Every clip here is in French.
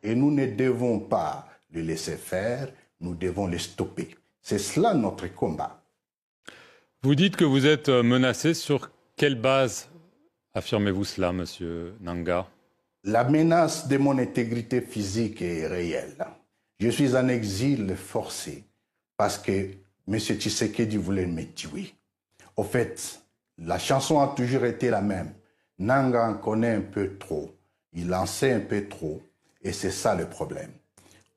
Et nous ne devons pas le laisser faire, nous devons le stopper. C'est cela notre combat. Vous dites que vous êtes menacé. Sur quelle base affirmez-vous cela, monsieur Nanga? La menace de mon intégrité physique est réelle. Je suis en exil forcé parce que M. Tshisekedi voulait me tuer. Au fait, la chanson a toujours été la même. Nanga en connaît un peu trop, il en sait un peu trop, et c'est ça le problème.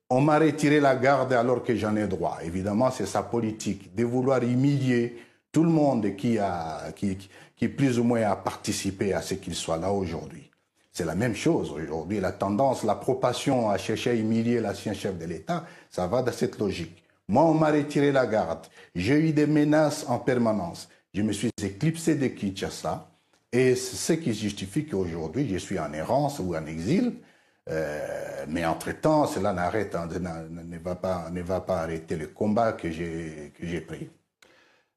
On m'a retiré la garde alors que j'en ai droit. Évidemment, c'est sa politique de vouloir humilier tout le monde qui plus ou moins a participé à ce qu'il soit là aujourd'hui. C'est la même chose aujourd'hui. La tendance, la propension à chercher à humilier l'ancien chef de l'État, ça va dans cette logique. Moi, on m'a retiré la garde. J'ai eu des menaces en permanence. Je me suis éclipsé de Kinshasa. Et c'est ce qui justifie qu'aujourd'hui, je suis en errance ou en exil. Mais entre-temps, cela ne va pas arrêter le combat que j'ai pris.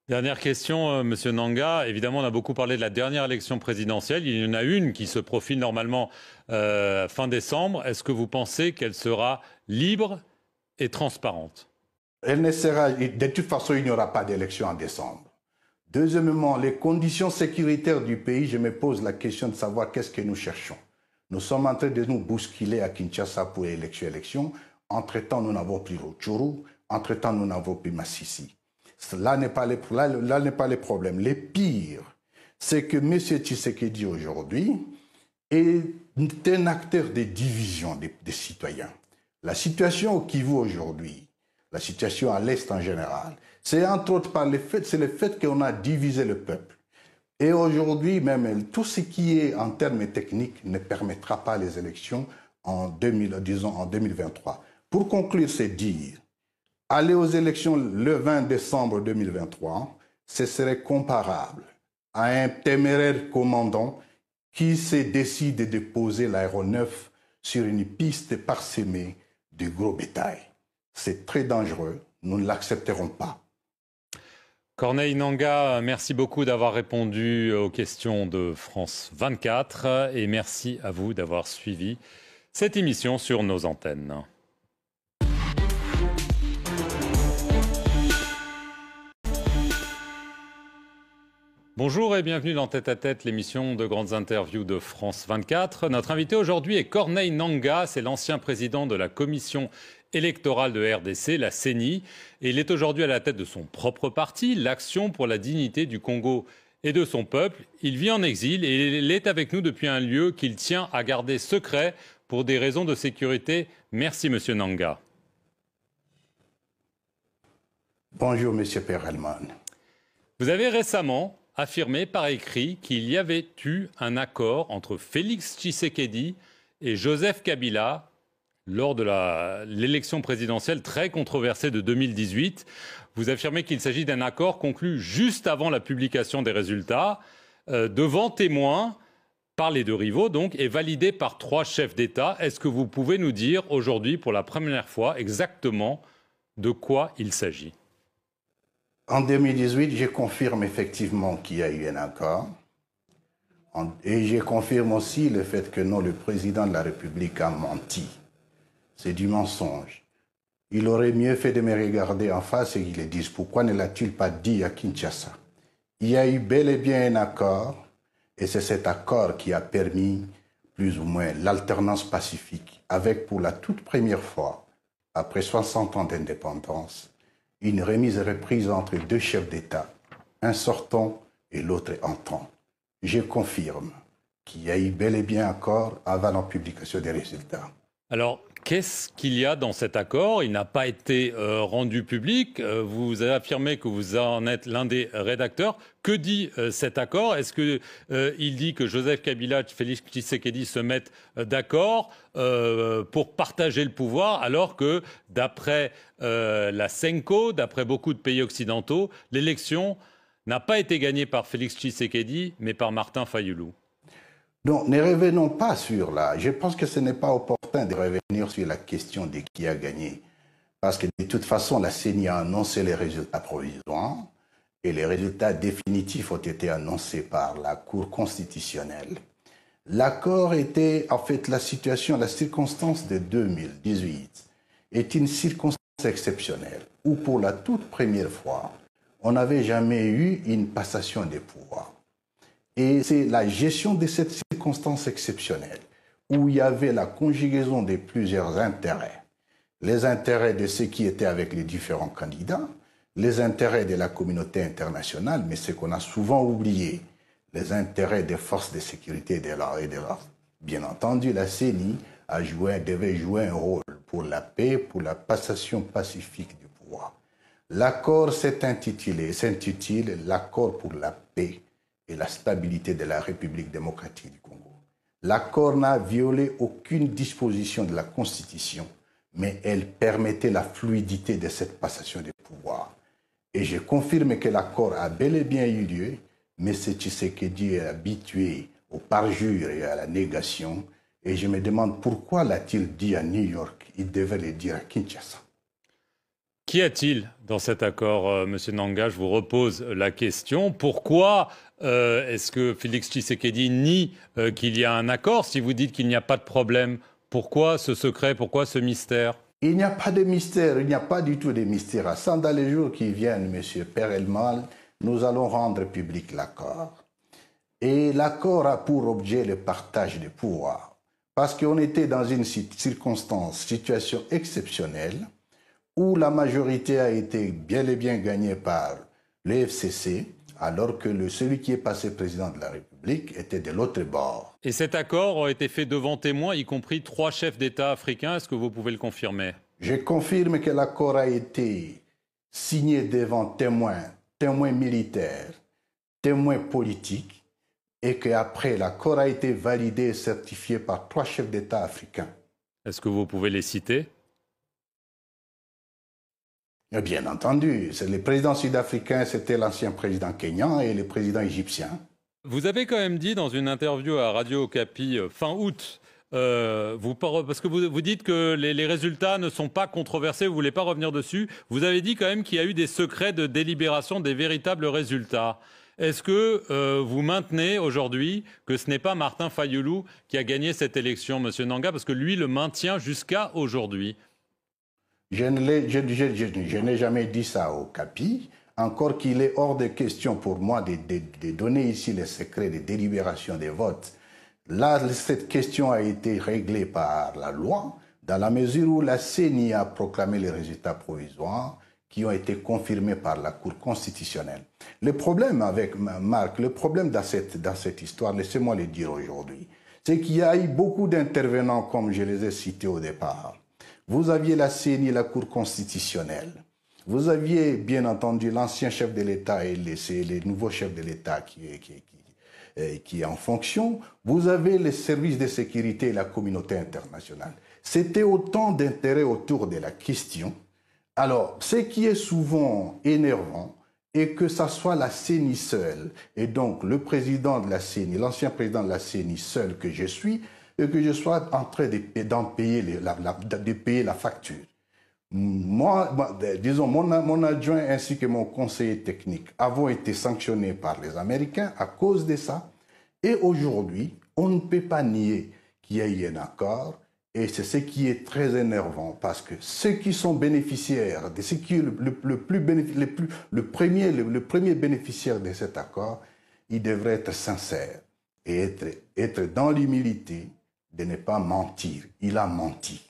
Dernière question, monsieur Nanga. Évidemment, on a beaucoup parlé de la dernière élection présidentielle. Il y en a une qui se profile normalement fin décembre. Est-ce que vous pensez qu'elle sera libre et transparente? Elle ne sera... De toute façon, il n'y aura pas d'élection en décembre. Deuxièmement, les conditions sécuritaires du pays, je me pose la question de savoir qu'est-ce que nous cherchons. Nous sommes en train de nous bousculer à Kinshasa pour élection. Entre-temps, nous n'avons plus Rutshuru. Entre-temps, nous n'avons plus Masisi. Là n'est pas le problème. Le pire, c'est que M. Tshisekedi aujourd'hui est un acteur de division des citoyens. La situation au Kivu aujourd'hui, la situation à l'Est en général, c'est entre autres par le fait qu'on a divisé le peuple. Et aujourd'hui, même tout ce qui est en termes techniques ne permettra pas les élections en 2023. Pour conclure, c'est dire, aller aux élections le 20 décembre 2023, ce serait comparable à un téméraire commandant qui se décide de poser l'aéronef sur une piste parsemée de gros bétail. C'est très dangereux, nous ne l'accepterons pas. Corneille Nanga, merci beaucoup d'avoir répondu aux questions de France 24 et merci à vous d'avoir suivi cette émission sur nos antennes. Bonjour et bienvenue dans Tête à Tête, l'émission de grandes interviews de France 24. Notre invité aujourd'hui est Corneille Nanga, c'est l'ancien président de la commission électorale de RDC, la CENI, et il est aujourd'hui à la tête de son propre parti, l'Action pour la dignité du Congo et de son peuple. Il vit en exil et il est avec nous depuis un lieu qu'il tient à garder secret pour des raisons de sécurité. Merci Monsieur Nanga. Bonjour Monsieur Perelman. Vous avez récemment affirmé par écrit qu'il y avait eu un accord entre Félix Tshisekedi et Joseph Kabila lors de l'élection présidentielle très controversée de 2018. Vous affirmez qu'il s'agit d'un accord conclu juste avant la publication des résultats, devant témoins par les deux rivaux, donc, et validé par 3 chefs d'État. Est-ce que vous pouvez nous dire aujourd'hui, pour la première fois, exactement de quoi il s'agit? En 2018, je confirme effectivement qu'il y a eu un accord. Et je confirme aussi le fait que non, le président de la République a menti. C'est du mensonge. Il aurait mieux fait de me regarder en face et qu'il le dise. Pourquoi ne l'a-t-il pas dit à Kinshasa? Il y a eu bel et bien un accord, et c'est cet accord qui a permis plus ou moins l'alternance pacifique, avec pour la toute première fois, après 60 ans d'indépendance, une remise et reprise entre 2 chefs d'État, un sortant et l'autre entrant. Je confirme qu'il y a eu bel et bien accord avant la publication des résultats. Alors, qu'est-ce qu'il y a dans cet accord? Il n'a pas été rendu public. Vous avez affirmé que vous en êtes l'un des rédacteurs. Que dit cet accord? Est-ce qu'il dit que Joseph Kabila et Félix Tshisekedi se mettent d'accord pour partager le pouvoir, alors que, d'après la CENCO, d'après beaucoup de pays occidentaux, l'élection n'a pas été gagnée par Félix Tshisekedi, mais par Martin Fayulu? Donc, ne revenons pas sur là. Je pense que ce n'est pas opportun de revenir sur la question de qui a gagné. Parce que de toute façon, la CENI a annoncé les résultats provisoires et les résultats définitifs ont été annoncés par la Cour constitutionnelle. L'accord était, en fait, la circonstance de 2018 est une circonstance exceptionnelle où pour la toute première fois, on n'avait jamais eu une passation des pouvoirs. Et c'est la gestion de cette circonstance exceptionnelle où il y avait la conjugaison de plusieurs intérêts. Les intérêts de ceux qui étaient avec les différents candidats, les intérêts de la communauté internationale, mais ce qu'on a souvent oublié, les intérêts des forces de sécurité et de l'ordre. Bien entendu, la CENI devait jouer un rôle pour la paix, pour la passation pacifique du pouvoir. L'accord s'intitule l'accord pour la paix et la stabilité de la République démocratique du Congo. L'accord n'a violé aucune disposition de la Constitution, mais elle permettait la fluidité de cette passation des pouvoirs. Et je confirme que l'accord a bel et bien eu lieu, mais M. Tshisekedi est habitué au parjure et à la négation. Et je me demande pourquoi l'a-t-il dit à New York? Il devait le dire à Kinshasa. Qu'y a-t-il dans cet accord, M. Nanga? Je vous repose la question. Pourquoi est-ce que Félix Tshisekedi nie qu'il y a un accord si vous dites qu'il n'y a pas de problème? Pourquoi ce secret? Pourquoi ce mystère? Il n'y a pas de mystère, il n'y a pas du tout de mystère. Dans les jours qui viennent, M. Perelman, nous allons rendre public l'accord. Et l'accord a pour objet le partage des pouvoirs. Parce qu'on était dans une situation exceptionnelle où la majorité a été bien et bien gagnée par le FCC, alors que celui qui est passé président de la République était de l'autre bord. Et cet accord a été fait devant témoins, y compris 3 chefs d'État africains. Est-ce que vous pouvez le confirmer? Je confirme que l'accord a été signé devant témoins militaires, témoins politiques, et qu'après, l'accord a été validé et certifié par 3 chefs d'État africains. Est-ce que vous pouvez les citer? Bien entendu, le président sud-africain, c'était l'ancien président kényan et le président égyptien. Vous avez quand même dit dans une interview à Radio Okapi fin août, parce que vous dites que les résultats ne sont pas controversés, vous ne voulez pas revenir dessus, vous avez dit quand même qu'il y a eu des secrets de délibération des véritables résultats. Est-ce que vous maintenez aujourd'hui que ce n'est pas Martin Fayulu qui a gagné cette élection, M. Nanga, parce que lui le maintient jusqu'à aujourd'hui? Je n'ai jamais dit ça au Capi, encore qu'il est hors de question pour moi de donner ici les secrets de délibération des votes. Là, cette question a été réglée par la loi, dans la mesure où la CENI a proclamé les résultats provisoires qui ont été confirmés par la Cour constitutionnelle. Le problème avec Marc, le problème dans cette histoire, laissez-moi le dire aujourd'hui, c'est qu'il y a eu beaucoup d'intervenants, comme je les ai cités au départ. Vous aviez la CENI, la Cour constitutionnelle. Vous aviez, bien entendu, l'ancien chef de l'État et les nouveaux chefs de l'État qui est en fonction. Vous avez les services de sécurité et la communauté internationale. C'était autant d'intérêts autour de la question. Alors, ce qui est souvent énervant est que ça soit la CENI seule, et donc le président de la CENI, l'ancien président de la CENI seul que je suis, et que je sois en train de payer la facture. Disons, mon adjoint ainsi que mon conseiller technique avons été sanctionnés par les Américains à cause de ça. Et aujourd'hui, on ne peut pas nier qu'il y a eu un accord. Et c'est ce qui est très énervant parce que ceux qui sont bénéficiaires, de ce qui est le premier bénéficiaire de cet accord, il devrait être sincère et être dans l'humilité de ne pas mentir. Il a menti.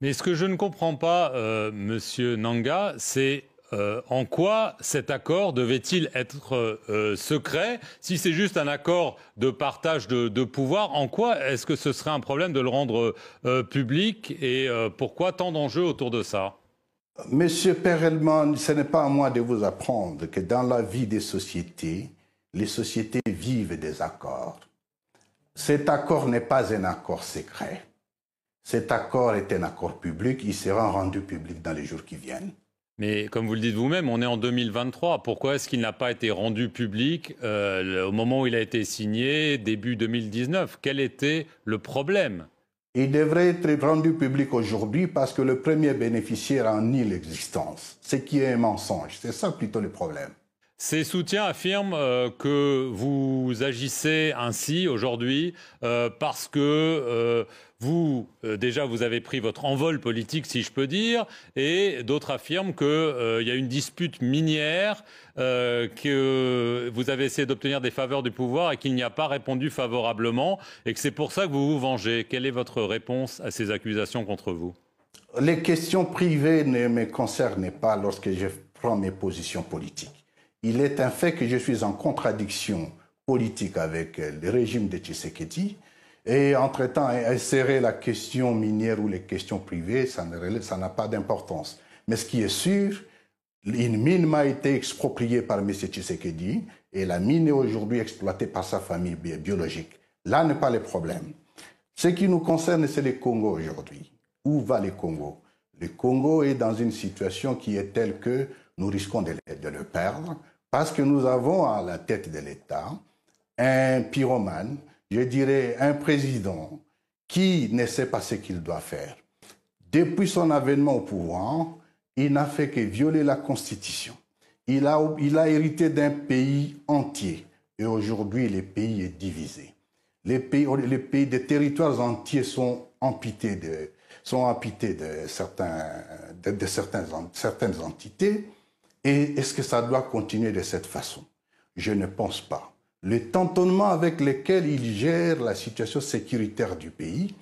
Mais ce que je ne comprends pas, Monsieur Nanga, c'est en quoi cet accord devait-il être secret? Si c'est juste un accord de partage de pouvoir, en quoi est-ce que ce serait un problème de le rendre public? Et pourquoi tant d'enjeux autour de ça? Monsieur Perelman, ce n'est pas à moi de vous apprendre que dans la vie des sociétés, les sociétés vivent des accords. Cet accord n'est pas un accord secret. Cet accord est un accord public. Il sera rendu public dans les jours qui viennent. Mais comme vous le dites vous-même, on est en 2023. Pourquoi est-ce qu'il n'a pas été rendu public au moment où il a été signé, début 2019? Quel était le problème? Il devrait être rendu public aujourd'hui parce que le premier bénéficiaire en nie l'existence, ce qui est un mensonge. C'est ça plutôt le problème. Ces soutiens affirment que vous agissez ainsi aujourd'hui parce que déjà, vous avez pris votre envol politique, si je peux dire, et d'autres affirment qu'il y a une dispute minière, que vous avez essayé d'obtenir des faveurs du pouvoir et qu'il n'y a pas répondu favorablement, et que c'est pour ça que vous vous vengez. Quelle est votre réponse à ces accusations contre vous? Les questions privées ne me concernent pas lorsque je prends mes positions politiques. Il est un fait que je suis en contradiction politique avec le régime de Tshisekedi. Et entre-temps, insérer la question minière ou les questions privées, ça n'a pas d'importance. Mais ce qui est sûr, une mine m'a été expropriée par M. Tshisekedi et la mine est aujourd'hui exploitée par sa famille biologique. Là n'est pas le problème. Ce qui nous concerne, c'est le Congo aujourd'hui. Où va le Congo? Le Congo est dans une situation qui est telle que nous risquons de le perdre parce que nous avons à la tête de l'État un pyromane, je dirais un président qui ne sait pas ce qu'il doit faire. Depuis son avènement au pouvoir, il n'a fait que violer la Constitution. Il a hérité d'un pays entier et aujourd'hui le pays est divisé. Les territoires entiers sont amputés de certaines entités. Et est-ce que ça doit continuer de cette façon? Je ne pense pas. Le tâtonnement avec lequel il gère la situation sécuritaire du pays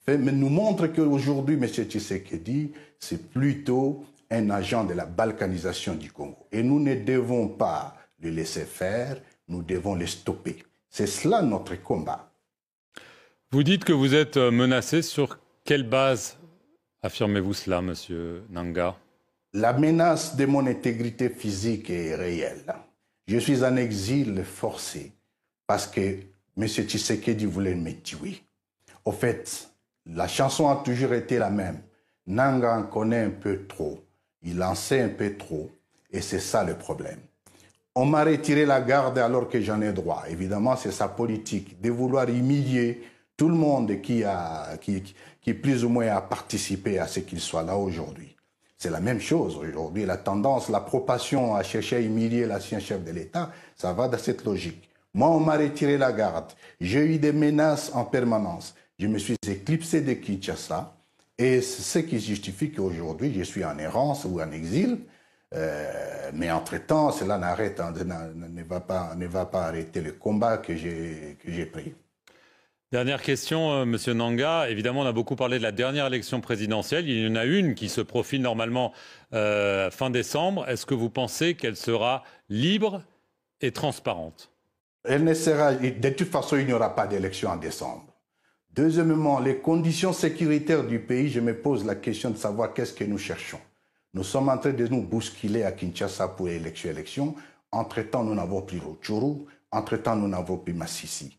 nous montre qu'aujourd'hui, M. Tshisekedi, c'est plutôt un agent de la balkanisation du Congo. Et nous ne devons pas le laisser faire, nous devons le stopper. C'est cela notre combat. Vous dites que vous êtes menacé. Sur quelle base affirmez-vous cela, M. Nanga? La menace de mon intégrité physique est réelle. Je suis en exil forcé parce que M. Tshisekedi voulait me tuer. Au fait, la chanson a toujours été la même. Nanga en connaît un peu trop. Il en sait un peu trop. Et c'est ça le problème. On m'a retiré la garde alors que j'en ai droit. Évidemment, c'est sa politique de vouloir humilier tout le monde qui plus ou moins a participé à ce qu'il soit là aujourd'hui. C'est la même chose aujourd'hui. La tendance, la propension à chercher à humilier l'ancien chef de l'État, ça va dans cette logique. Moi, on m'a retiré la garde. J'ai eu des menaces en permanence. Je me suis éclipsé de Kinshasa. Et c'est ce qui justifie qu'aujourd'hui, je suis en errance ou en exil. Mais entre-temps, cela ne va pas arrêter le combat que j'ai pris. Dernière question, Monsieur Nanga. Évidemment, on a beaucoup parlé de la dernière élection présidentielle. Il y en a une qui se profile normalement fin décembre. Est-ce que vous pensez qu'elle sera libre et transparente? Elle ne sera... De toute façon, il n'y aura pas d'élection en décembre. Deuxièmement, les conditions sécuritaires du pays, je me pose la question de savoir qu'est-ce que nous cherchons. Nous sommes en train de nous bousculer à Kinshasa pour l'élection. Entre-temps, nous n'avons plus Rutshuru. Entre-temps, nous n'avons plus Masisi.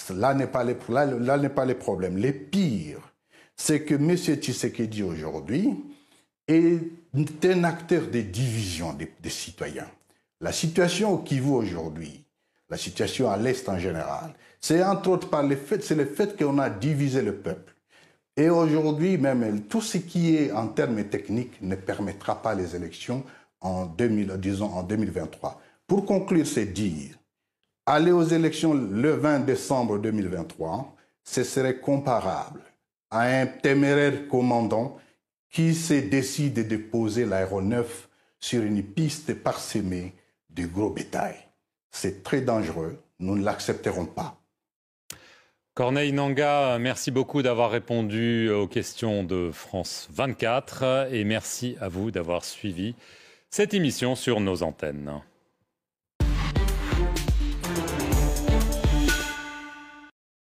Là n'est pas le problème. Le pire, c'est que M. Tshisekedi aujourd'hui est un acteur de division des citoyens. La situation au Kivu aujourd'hui, la situation à l'Est en général, c'est entre autres par le fait qu'on a divisé le peuple. Et aujourd'hui, même tout ce qui est en termes techniques ne permettra pas les élections en 2023. Pour conclure, c'est dire, aller aux élections le 20 décembre 2023, ce serait comparable à un téméraire commandant qui se décide de poser l'aéronef sur une piste parsemée de gros bétail. C'est très dangereux, nous ne l'accepterons pas. Corneille Nanga, merci beaucoup d'avoir répondu aux questions de France 24 et merci à vous d'avoir suivi cette émission sur nos antennes.